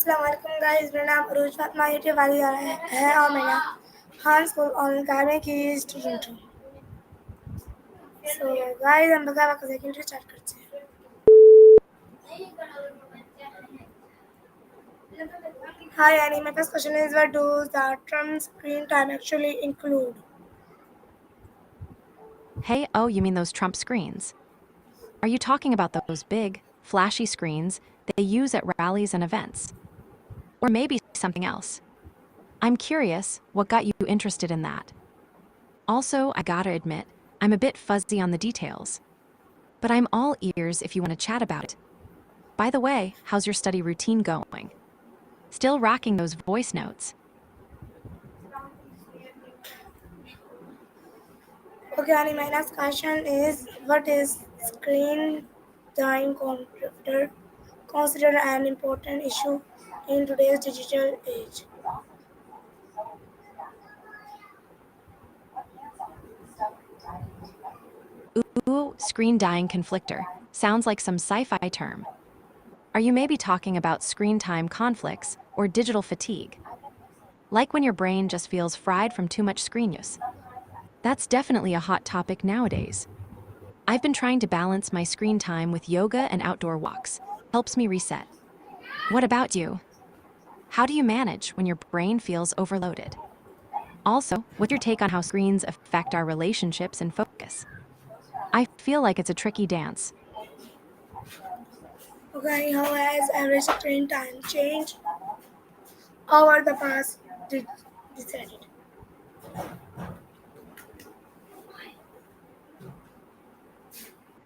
अस्सलाम वालेकुम गाइस, मेरा नाम अरूज फातिमा यूट्यूब वाली है और मैं खान स्कूल और गाने की स्टूडेंट हूँ। सो गाइस हम बता सेकंड स्टार्ट करते हैं। Hi Annie, my first question is what does the term screen time actually include? Hey, oh, you mean those Trump screens? Are you talking about those big, flashy screens they use at rallies and events? Or maybe something else? I'm curious what got you interested in that. Also, I gotta admit, I'm a bit fuzzy on the details. But I'm all ears if you want to chat about it. By the way, how's your study routine going? Still rocking those voice notes? Okay Annie, my next question is what is screen time considered an important issue in today's digital age? Ooh, screen dying conflictor. Sounds like some sci-fi term. Are you maybe talking about screen time conflicts or digital fatigue? Like when your brain just feels fried from too much screen use. That's definitely a hot topic nowadays. I've been trying to balance my screen time with yoga and outdoor walks. Helps me reset. What about you? How do you manage when your brain feels overloaded? Also, what's your take on how screens affect our relationships and focus? I feel like it's a tricky dance. Okay, how has average screen time changed over the past decade?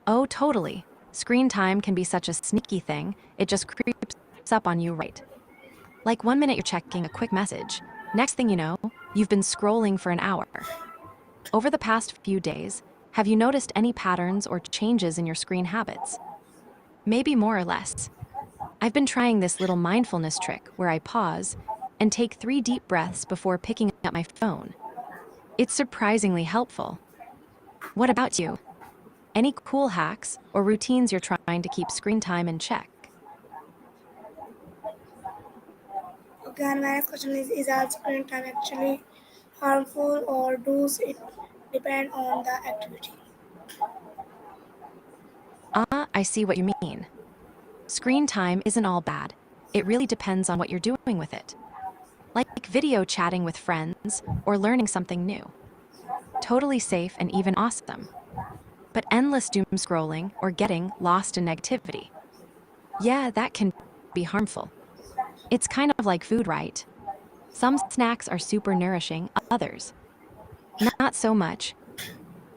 Oh, totally. Screen time can be such a sneaky thing, it just creeps up on you right. Like 1 minute you're checking a quick message. Next thing you know, you've been scrolling for an hour. Over the past few days, have you noticed any patterns or changes in your screen habits? Maybe more or less. I've been trying this little mindfulness trick where I pause and take 3 deep breaths before picking up my phone. It's surprisingly helpful. What about you? Any cool hacks or routines you're trying to keep screen time in check? Okay, and my next question is our screen time actually harmful or does it depend on the activity? I see what you mean. Screen time isn't all bad. It really depends on what you're doing with it. Like video chatting with friends or learning something new. Totally safe and even awesome. But endless doom scrolling or getting lost in negativity. Yeah, that can be harmful. It's kind of like food, right? Some snacks are super nourishing, others not so much.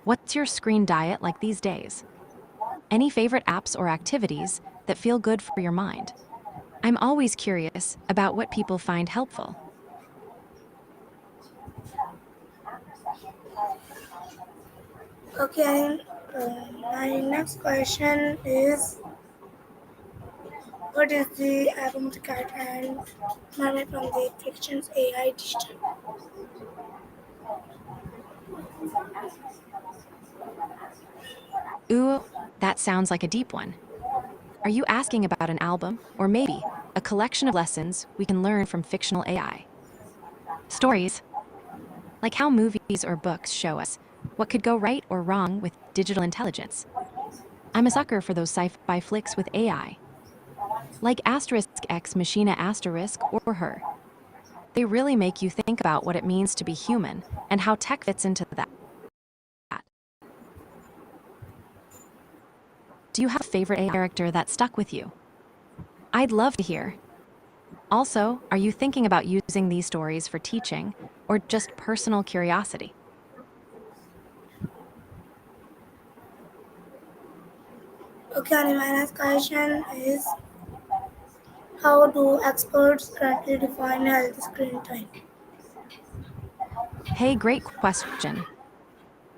What's your screen diet like these days? Any favorite apps or activities that feel good for your mind? I'm always curious about what people find helpful. Okay, my next question is what is the album the cat and mermaid from the fiction's AI digital? Ooh, that sounds like a deep one. Are you asking about an album, or maybe a collection of lessons we can learn from fictional AI? Stories, like how movies or books show us what could go right or wrong with digital intelligence. I'm a sucker for those sci-fi flicks with AI, like Asterisk X Machina Asterisk or Her. They really make you think about what it means to be human and how tech fits into that. Do you have a favorite AI character that stuck with you? I'd love to hear. Also, are you thinking about using these stories for teaching or just personal curiosity? Okay, and my next question is how do experts currently define healthy screen time? Hey, great question.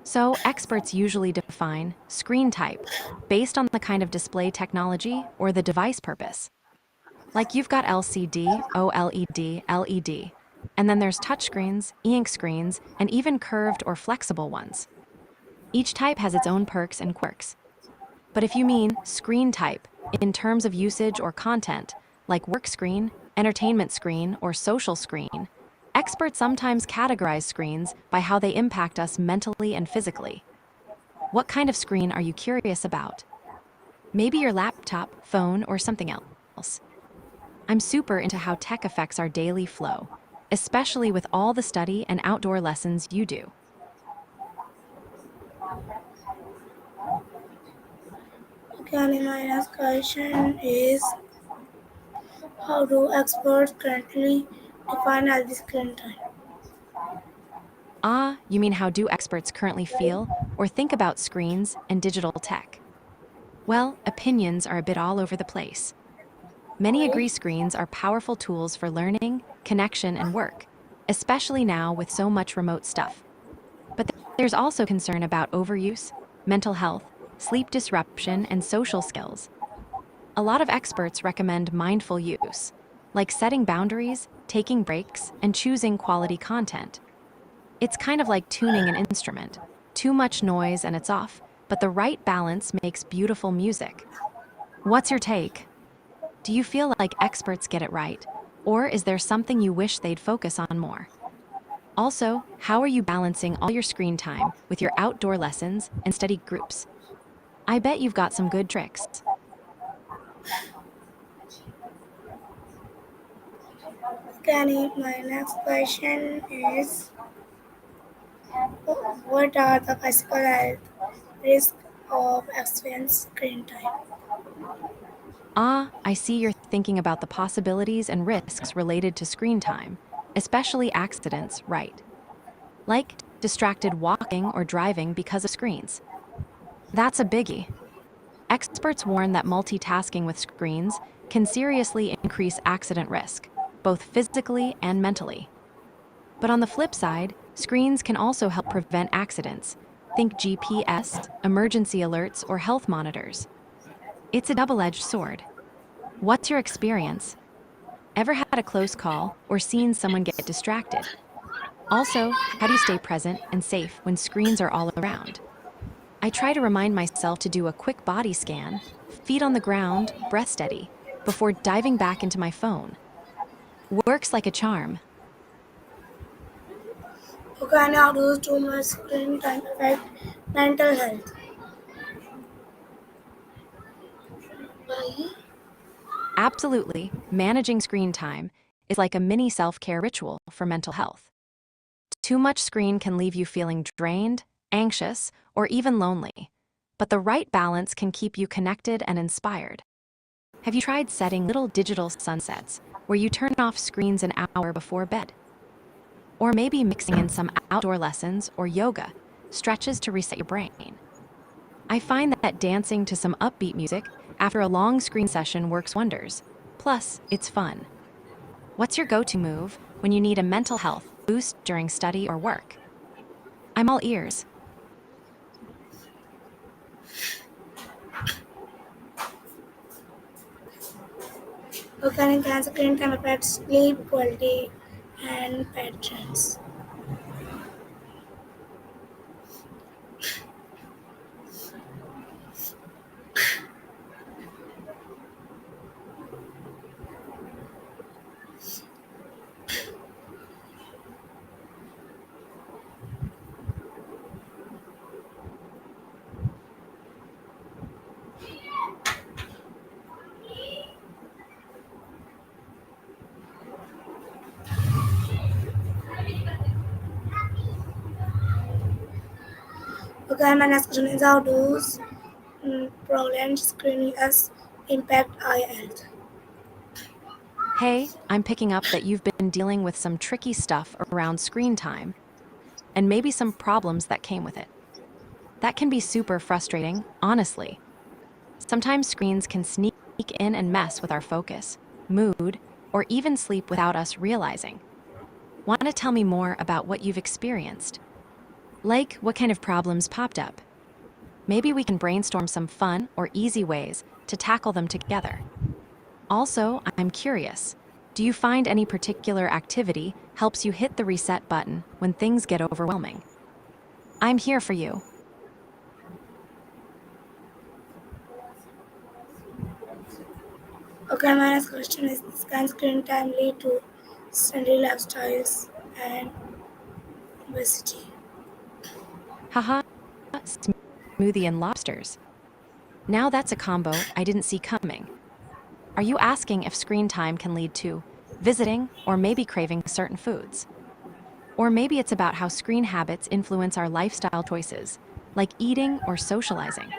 So, experts usually define screen type based on the kind of display technology or the device purpose. Like you've got LCD, OLED, LED, and then there's touchscreens, e-ink screens, and even curved or flexible ones. Each type has its own perks and quirks. But if you mean screen type in terms of usage or content, like work screen, entertainment screen, or social screen, experts sometimes categorize screens by how they impact us mentally and physically. What kind of screen are you curious about? Maybe your laptop, phone, or something else. I'm super into how tech affects our daily flow, especially with all the study and outdoor lessons you do. Okay, and my last question is how do experts currently define healthy screen time? Ah, you mean how do experts currently feel or think about screens and digital tech? Well, opinions are a bit all over the place. Many agree screens are powerful tools for learning, connection, and work, especially now with so much remote stuff. But there's also concern about overuse, mental health, sleep disruption, and social skills. A lot of experts recommend mindful use, like setting boundaries, taking breaks, and choosing quality content. It's kind of like tuning an instrument. Too much noise and it's off, but the right balance makes beautiful music. What's your take? Do you feel like experts get it right? Or is there something you wish they'd focus on more? Also, how are you balancing all your screen time with your outdoor lessons and study groups? I bet you've got some good tricks. Okay, my next question is what are the physical health risks of excessive screen time? Ah, I see you're thinking about the possibilities and risks related to screen time, especially accidents, right? Like distracted walking or driving because of screens. That's a biggie. Experts warn that multitasking with screens can seriously increase accident risk, both physically and mentally. But on the flip side, screens can also help prevent accidents. Think GPS, emergency alerts, or health monitors. It's a double-edged sword. What's your experience? Ever had a close call or seen someone get distracted? Also, how do you stay present and safe when screens are all around? I try to remind myself to do a quick body scan, feet on the ground, breath steady, before diving back into my phone. Works like a charm. Okay, and how does too much screen time affect mental health? Absolutely, managing screen time is like a mini self-care ritual for mental health. Too much screen can leave you feeling drained, anxious, or even lonely. But the right balance can keep you connected and inspired. Have you tried setting little digital sunsets where you turn off screens an hour before bed? Or maybe mixing in some outdoor lessons or yoga, stretches to reset your brain. I find that dancing to some upbeat music after a long screen session works wonders. Plus, it's fun. What's your go-to move when you need a mental health boost during study or work? I'm all ears. Okay, and can screen time affect sleep quality and patterns? Okay, my next question is how does prolonged screen as impact eye health? Hey, I'm picking up that you've been dealing with some tricky stuff around screen time, and maybe some problems that came with it. That can be super frustrating, honestly. Sometimes screens can sneak in and mess with our focus, mood, or even sleep without us realizing. Want to tell me more about what you've experienced? Like what kind of problems popped up? Maybe we can brainstorm some fun or easy ways to tackle them together. Also, I'm curious. Do you find any particular activity helps you hit the reset button when things get overwhelming? I'm here for you. Okay, my next question is: can screen time lead to sedentary lifestyles and obesity? Haha, smoothie and lobsters. Now that's a combo I didn't see coming. Are you asking if screen time can lead to visiting or maybe craving certain foods? Or maybe it's about how screen habits influence our lifestyle choices, like eating or socializing.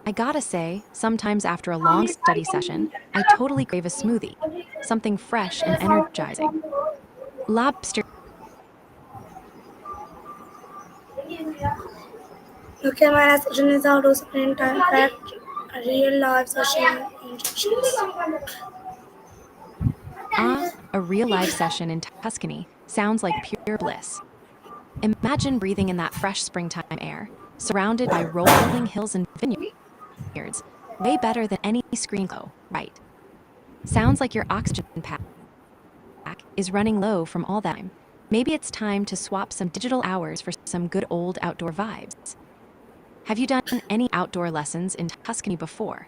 I gotta say, sometimes after a long study session, I totally crave a smoothie, something fresh and energizing. Lobster. Okay, my next question is: how does screen time affect real life social interactions? A real live session in Tuscany sounds like pure bliss. Imagine breathing in that fresh springtime air, surrounded by rolling hills and vineyards. Way better than any screen glow, right? Sounds like your oxygen pack is running low from all that time. Maybe it's time to swap some digital hours for some good old outdoor vibes. Have you done any outdoor lessons in Tuscany before?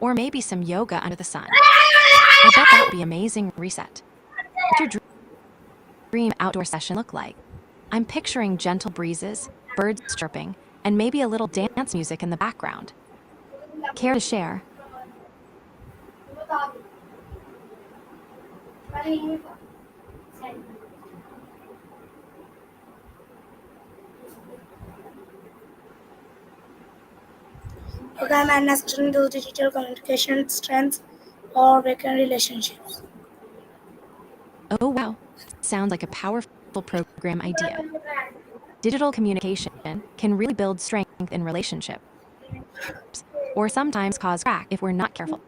Or maybe some yoga under the sun? I bet that'd be amazing reset. What's your dream outdoor session look like? I'm picturing gentle breezes, birds chirping, and maybe a little dance music in the background. Care to share? Okay, my next question: do digital communication strengths or weaken relationships? Oh wow, sounds like a powerful program idea. Digital communication can really build strength in relationships, or sometimes cause crack if we're not careful.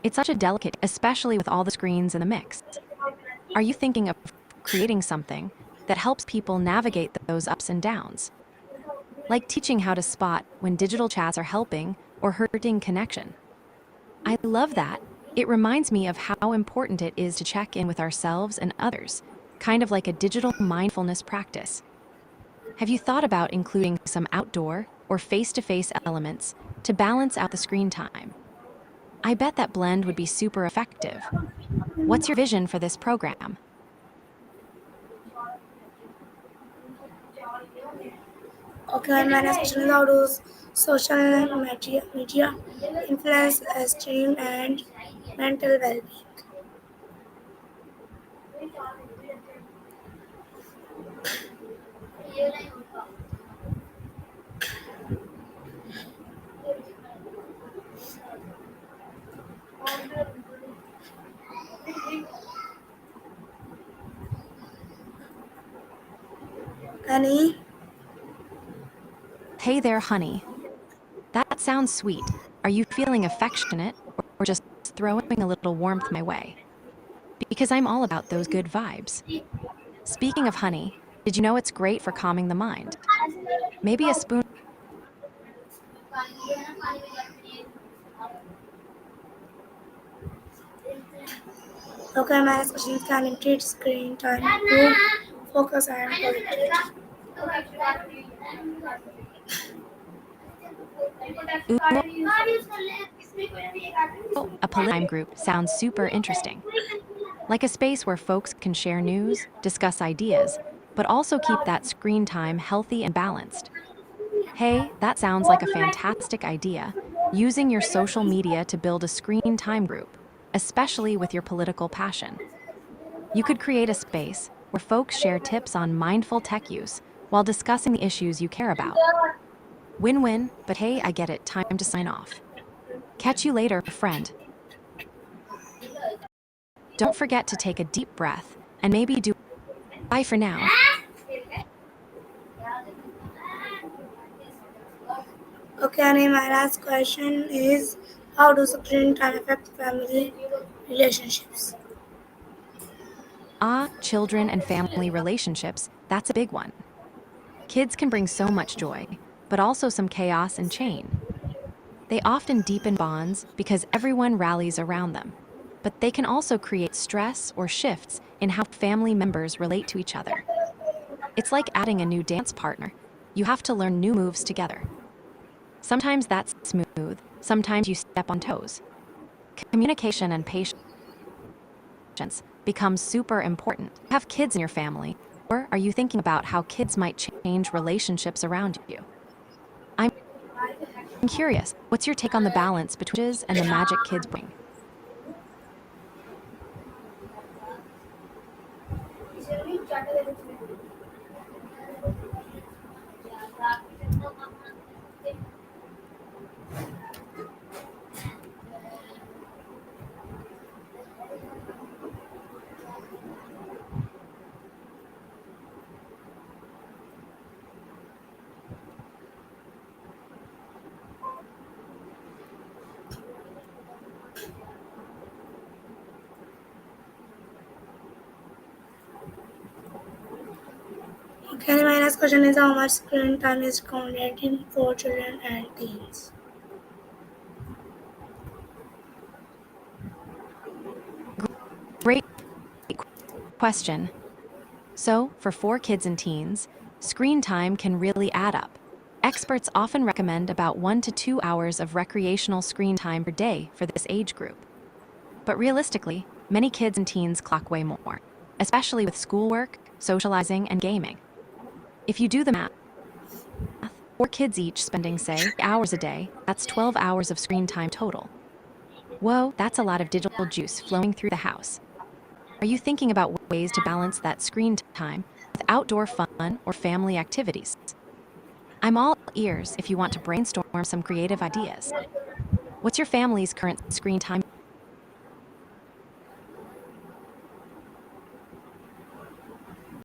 It's such a delicate, especially with all the screens in the mix. Are you thinking of creating something that helps people navigate those ups and downs? Like teaching how to spot when digital chats are helping or hurting connection? I love that. It reminds me of how important it is to check in with ourselves and others, kind of like a digital mindfulness practice. Have you thought about including some outdoor or face to face elements to balance out the screen time? I bet that blend would be super effective. What's your vision for this program? Okay, my next question is: how does social media influence esteem and mental well-being? Any? Hey there, honey. That sounds sweet. Are you feeling affectionate or just throwing a little warmth my way? Because I'm all about those good vibes. Speaking of honey, did you know it's great for calming the mind? Maybe a spoon. Okay, my next question is: can limited screen time improve focus and productivity? Ooh, a political time group sounds super interesting. Like a space where folks can share news, discuss ideas, but also keep that screen time healthy and balanced. Hey, that sounds like a fantastic idea. Using your social media to build a screen time group, especially with your political passion. You could create a space where folks share tips on mindful tech use while discussing the issues you care about. Win win, but hey, I get it. Time to sign off. Catch you later, friend. Don't forget to take a deep breath and maybe do bye for now. Okay, and my last question is: how does screen time affect family relationships? Children and family relationships, that's a big one. Kids can bring so much joy, but also some chaos and change. They often deepen bonds because everyone rallies around them. But they can also create stress or shifts in how family members relate to each other. It's like adding a new dance partner. You have to learn new moves together. Sometimes that's smooth, Sometimes you step on toes. Communication and patience becomes super important. Have kids in your family, or are you thinking about how kids might change relationships around you? I'm curious, what's your take on the balance between kids and the magic kids bring? Okay, my next question is how much screen time is recommended for children and teens? Great question. So, for 4 kids and teens, screen time can really add up. Experts often recommend about 1 to 2 hours of recreational screen time per day for this age group. But realistically, many kids and teens clock way more, especially with schoolwork, socializing, and gaming. If you do the math, 4 kids each spending, say, hours a day, that's 12 hours of screen time total. Whoa, that's a lot of digital juice flowing through the house. Are you thinking about ways to balance that screen time with outdoor fun or family activities? I'm all ears if you want to brainstorm some creative ideas. What's your family's current screen time